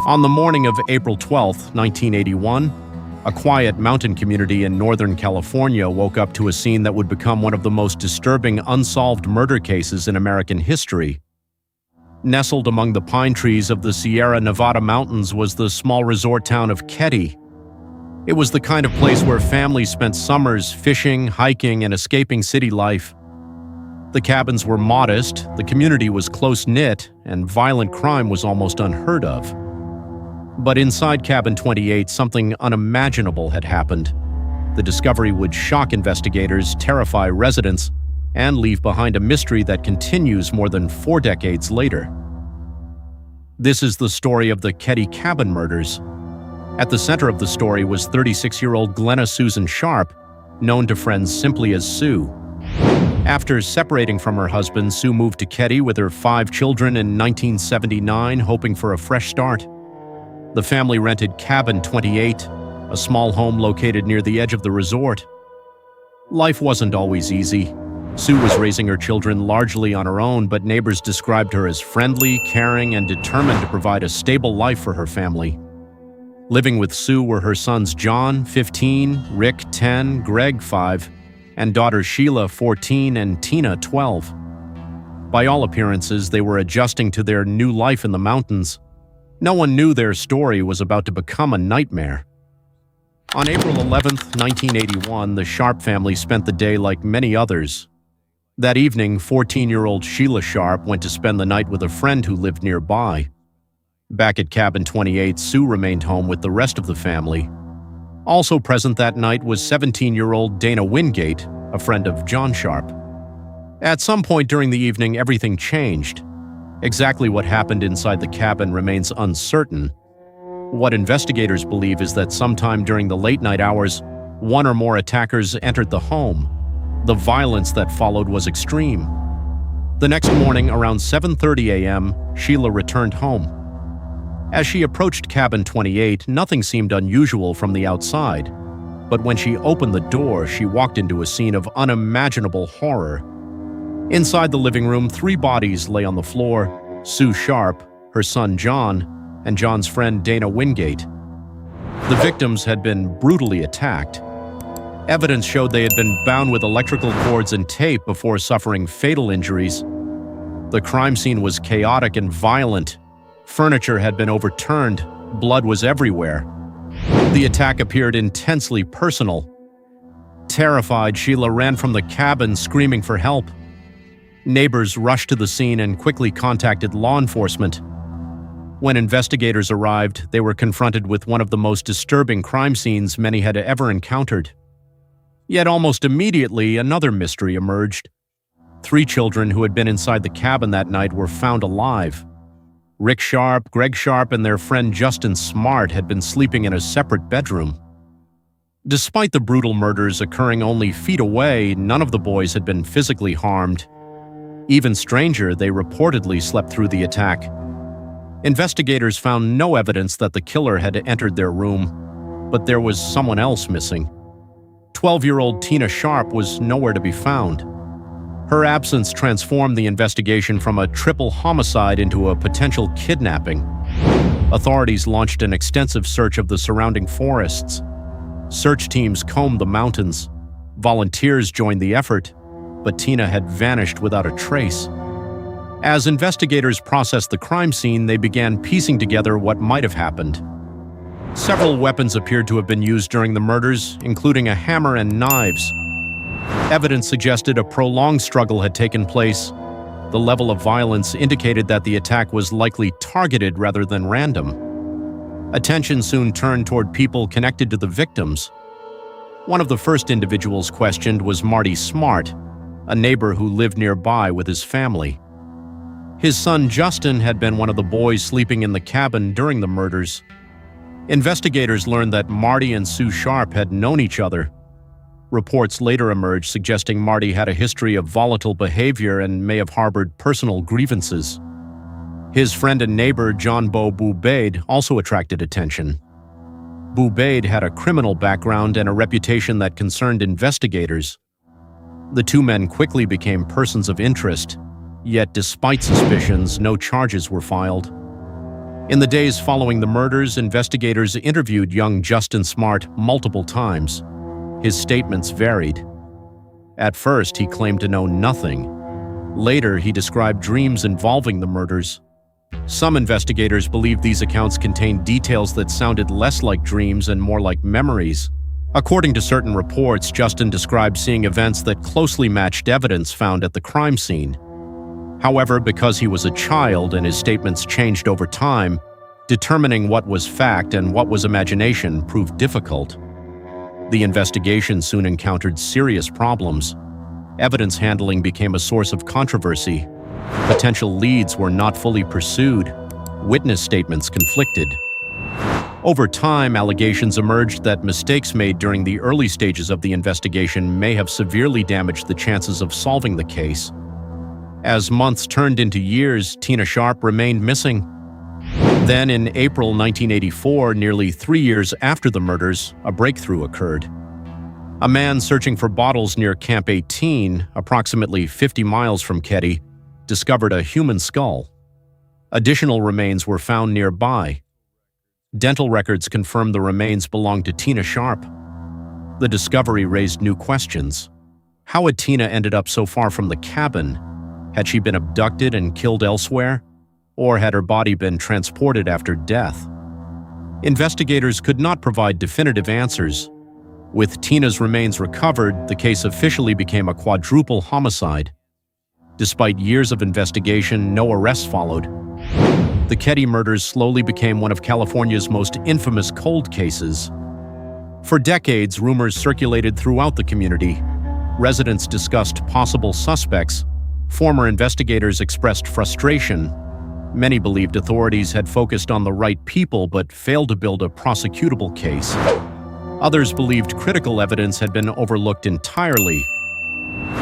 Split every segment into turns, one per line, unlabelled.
On the morning of April 12, 1981, a quiet mountain community in Northern California woke up to a scene that would become one of the most disturbing unsolved murder cases in American history. Nestled among the pine trees of the Sierra Nevada mountains was the small resort town of Keddie. It was the kind of place where families spent summers fishing, hiking, and escaping city life. The cabins were modest, the community was close-knit, and violent crime was almost unheard of. But inside Cabin 28, something unimaginable had happened. The discovery would shock investigators, terrify residents, and leave behind a mystery that continues more than 4 decades later. This is the story of the Keddie Cabin Murders. At the center of the story was 36-year-old Glenna Susan Sharp, known to friends simply as Sue. After separating from her husband, Sue moved to Keddie with her 5 children in 1979, hoping for a fresh start. The family rented Cabin 28, a small home located near the edge of the resort. Life wasn't always easy. Sue was raising her children largely on her own, but neighbors described her as friendly, caring, and determined to provide a stable life for her family. Living with Sue were her sons John, 15, Rick, 10, Greg, 5, and daughters Sheila, 14, and Tina, 12. By all appearances, they were adjusting to their new life in the mountains. No one knew their story was about to become a nightmare. On April 11, 1981, the Sharp family spent the day like many others. That evening, 14-year-old Sheila Sharp went to spend the night with a friend who lived nearby. Back at Cabin 28, Sue remained home with the rest of the family. Also present that night was 17-year-old Dana Wingate, a friend of John Sharp. At some point during the evening, everything changed. Exactly what happened inside the cabin remains uncertain. What investigators believe is that sometime during the late-night hours, one or more attackers entered the home. The violence that followed was extreme. The next morning, around 7:30 a.m., Sheila returned home. As she approached Cabin 28, nothing seemed unusual from the outside. But when she opened the door, she walked into a scene of unimaginable horror. Inside the living room, 3 bodies lay on the floor: Sue Sharp, her son John, and John's friend Dana Wingate. The victims had been brutally attacked. Evidence showed they had been bound with electrical cords and tape before suffering fatal injuries. The crime scene was chaotic and violent. Furniture had been overturned. Blood was everywhere. The attack appeared intensely personal. Terrified, Sheila ran from the cabin, screaming for help. Neighbors rushed to the scene and quickly contacted law enforcement. When investigators arrived, they were confronted with one of the most disturbing crime scenes many had ever encountered. Yet almost immediately, another mystery emerged. 3 children who had been inside the cabin that night were found alive. Rick Sharp, Greg Sharp, and their friend Justin Smart had been sleeping in a separate bedroom. Despite the brutal murders occurring only feet away, none of the boys had been physically harmed. Even stranger, they reportedly slept through the attack. Investigators found no evidence that the killer had entered their room, but there was someone else missing. 12-year-old Tina Sharp was nowhere to be found. Her absence transformed the investigation from a triple homicide into a potential kidnapping. Authorities launched an extensive search of the surrounding forests. Search teams combed the mountains. Volunteers joined the effort, but Tina had vanished without a trace. As investigators processed the crime scene, they began piecing together what might have happened. Several weapons appeared to have been used during the murders, including a hammer and knives. Evidence suggested a prolonged struggle had taken place. The level of violence indicated that the attack was likely targeted rather than random. Attention soon turned toward people connected to the victims. One of the first individuals questioned was Marty Smart, a neighbor who lived nearby with his family. His son Justin had been one of the boys sleeping in the cabin during the murders. Investigators learned that Marty and Sue Sharp had known each other. Reports later emerged suggesting Marty had a history of volatile behavior and may have harbored personal grievances. His friend and neighbor John Bo Boubaid also attracted attention. Boubaid had a criminal background and a reputation that concerned investigators. The 2 men quickly became persons of interest, yet despite suspicions, no charges were filed. In the days following the murders, investigators interviewed young Justin Smart multiple times. His statements varied. At first, he claimed to know nothing. Later, he described dreams involving the murders. Some investigators believe these accounts contained details that sounded less like dreams and more like memories. According to certain reports, Justin described seeing events that closely matched evidence found at the crime scene. However, because he was a child and his statements changed over time, determining what was fact and what was imagination proved difficult. The investigation soon encountered serious problems. Evidence handling became a source of controversy. Potential leads were not fully pursued. Witness statements conflicted. Over time, allegations emerged that mistakes made during the early stages of the investigation may have severely damaged the chances of solving the case. As months turned into years, Tina Sharp remained missing. Then, in April 1984, nearly 3 years after the murders, a breakthrough occurred. A man searching for bottles near Camp 18, approximately 50 miles from Keddie, discovered a human skull. Additional remains were found nearby. Dental records confirmed the remains belonged to Tina Sharp. The discovery raised new questions. How had Tina ended up so far from the cabin? Had she been abducted and killed elsewhere? Or had her body been transported after death? Investigators could not provide definitive answers. With Tina's remains recovered, the case officially became a quadruple homicide. Despite years of investigation, no arrests followed. The Keddie murders slowly became one of California's most infamous cold cases. For decades, rumors circulated throughout the community. Residents discussed possible suspects. Former investigators expressed frustration. Many believed authorities had focused on the right people but failed to build a prosecutable case. Others believed critical evidence had been overlooked entirely.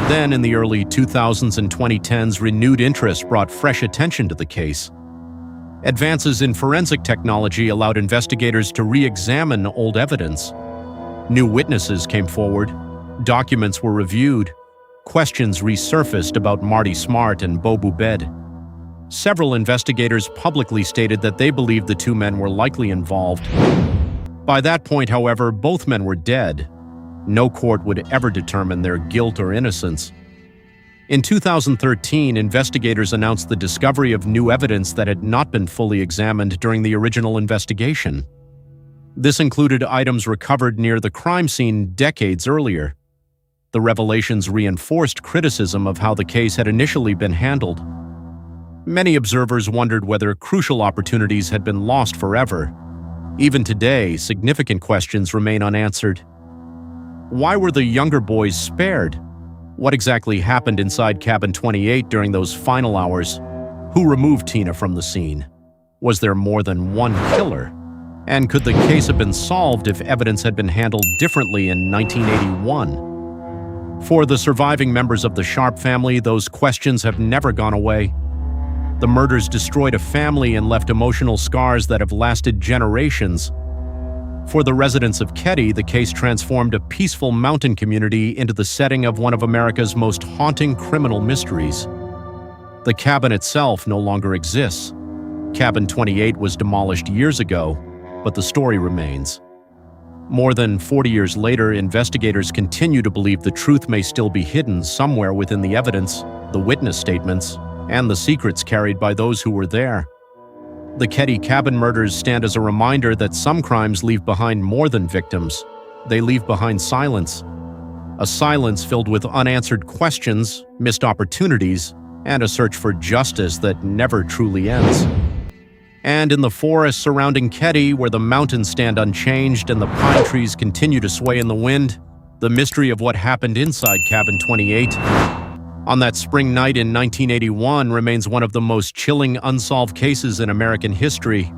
Then, in the early 2000s and 2010s, renewed interest brought fresh attention to the case. Advances in forensic technology allowed investigators to re-examine old evidence. New witnesses came forward, documents were reviewed, questions resurfaced about Marty Smart and Bo Boubed. Several investigators publicly stated that they believed the two men were likely involved. By that point, however, both men were dead. No court would ever determine their guilt or innocence. In 2013, investigators announced the discovery of new evidence that had not been fully examined during the original investigation. This included items recovered near the crime scene decades earlier. The revelations reinforced criticism of how the case had initially been handled. Many observers wondered whether crucial opportunities had been lost forever. Even today, significant questions remain unanswered. Why were the younger boys spared? What exactly happened inside Cabin 28 during those final hours? Who removed Tina from the scene? Was there more than one killer? And could the case have been solved if evidence had been handled differently in 1981? For the surviving members of the Sharp family, those questions have never gone away. The murders destroyed a family and left emotional scars that have lasted generations. For the residents of Keddie, the case transformed a peaceful mountain community into the setting of one of America's most haunting criminal mysteries. The cabin itself no longer exists. Cabin 28 was demolished years ago, but the story remains. More than 40 years later, investigators continue to believe the truth may still be hidden somewhere within the evidence, the witness statements, and the secrets carried by those who were there. The Keddie Cabin Murders stand as a reminder that some crimes leave behind more than victims. They leave behind silence. A silence filled with unanswered questions, missed opportunities, and a search for justice that never truly ends. And in the forest surrounding Keddie, where the mountains stand unchanged and the pine trees continue to sway in the wind, the mystery of what happened inside Cabin 28 on that spring night in 1981 remains one of the most chilling unsolved cases in American history.